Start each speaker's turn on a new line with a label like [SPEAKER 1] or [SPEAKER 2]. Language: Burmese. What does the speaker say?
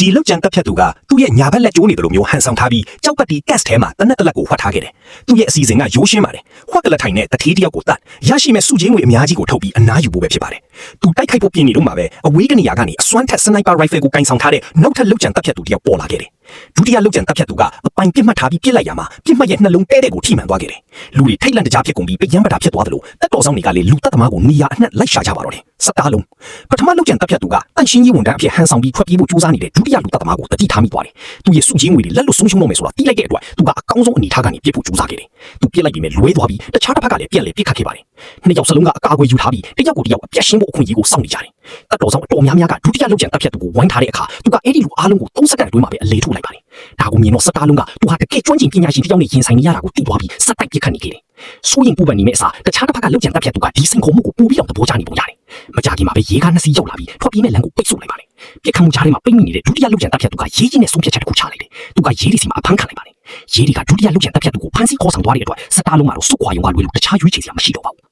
[SPEAKER 1] ဒီလောက်ကြံတက်ဖြတ်သူကသူ့ရဲ့ညာဘက်လက်ကျိုးနေတယ်လို့မျိုးဟန်ဆောင်ထားပြီးကြောက်ပတ်တီကတ်ထဲမှာတနက်တလက်ကိုဖွက်ထားခဲ့တယ်သူ့ရဲ့အစီအစဉ်ကရိုးရှင်းပါတယ်ဖွက်ကလထိုင်နဲ့တထေးတယောက်ကိုတတ်ရရှိမဲ့စုချင်းငွေအများကြီးကိုထုတ်ပြီးအနားယူဖို့ပဲဖြစ်ပါတယ်သူတိုက်ခိုက်ဖို့ပြင်နေတော့မှာပဲအဝေးကနေရာကနေအစွမ်းထက်စနိုက်ပါရိုင်ဖယ်ကိုကင်ဆောင်ထားတဲ့နောက်ထပ်လောက်ကြံတက်ဖြတ်သူတယောက်ပေါ်လာခဲ့တယ်ဒုတိယလောက်ကြံတက်ဖြတ်သူကအပိုင်ပြစ်မှတ်ထားပြီးပြစ်လိုက်ရမှာပြစ်မှတ်ရဲ့နှလုံးတဲတဲ့ကိုထိမှန်သွားခဲ့တယ်လူတွေထိတ်လန့်တကြားဖြစ်ကုန်ပြီးပယံပတာဖြစ်သွားတယ်လို့တက်တော်ဆောင်တွေကလေလူတက်သမားကိုနေရာအနှံ့လိုက်ရှာကြပါတော့တယ်စတားလုံးပထမလောက်ကြံတက်ဖြတ်သူကတန်ရှင်းကြီးဝန်တန်းအဖြစ်ဟန်ဆောင်ပြီးထွက်ပြေးဖို့ကြိုးစားနေတဲ့ဒုတိယလူတက်သမားကိုတတိထားမိသွားတယ်သူရဲ့စုချင်းငွေတွေလက်လွတ်ဆုံးရှုံးတော့မယ်ဆိုတာသိလိုက်တဲ့အတွက်သူကအကောင်းဆုံးအနေထားကနေပြစ်ဖို့ကြိုးစားခဲ့တယ်သူပြစ်လိုက်ပြီးမဲ့လွဲသွားပြီးတခြားတစ်ဖက်ကလည်းပြန်လေပြစ်ခတ်ခဲ့ပါတယ်နှစ်ယောက်စလုံးကအကာအကွယ်ယူထားပြီးတယောက်ကိုတယောက်အပြတ်ရှင်းဖို့အခွင့်အရေးကိုစောင့်နေကြတယ်တက်တော်ဆောင်အတော်များများကဒုတိယလောက်ကြံတက်ဖြတ်သူကိုဝိုင်းထားတဲ့အခါသူကအဲ့ဒီလူအားလုံးကို3စက္ကန့်အတွင်းမှာပဲအလေထုတ်လိုက်ပါတယ်ဒါကိုမြင်တော့စတားလုံးကသူဟာတကယ်ကျွမ်းကျင်ပညာရှင်တစ်ယောက်နဲ့ရင်ဆိုင်နေရတာကိုသိသွားပြီးစက်တိုက်ပြစ်ခတ်နေခဲ့တယ်စိုးရင်ပူပန်နေမဲ့အစားတခြားတစ်ဖက်ကလောက်ကြံတက်ဖြတ်သူကဒီစိန်ခေါ်မှုကိုပူပြီးတော့သဘောကျနေပုံရတယ်မကြခင်မှာပဲရေကားနှစ်စီးရောက်လာပြီးထွက်ပြေးမဲ့လမ်းကိုပိတ်ဆို့လိုက်ပါတယ်ပြစ်ခတ်မှုကြားထဲမှာပိတ်မိနေတဲ့ဒုတိယလောက်ကြံတက်ဖြတ်သူကရေးကြီးနဲ့ဆုံးဖြတ်ချက်တစ်ခုချလိုက်တယ်သူကရေးဒီစီမှာအဖမ်းခံလိုက်ပါတယ်ရေးဒီကဒုတိယလောက်ကြံတက်ဖြတ်သူကိုဖမ်းဆီးခေါ်ဆောင်သွားတဲ့အတွက်စတားလုံးကတော့စုခွာရုံကလွယ်လို့တခြားရွေးချယ်စရာမရှိတော့ပါဘူး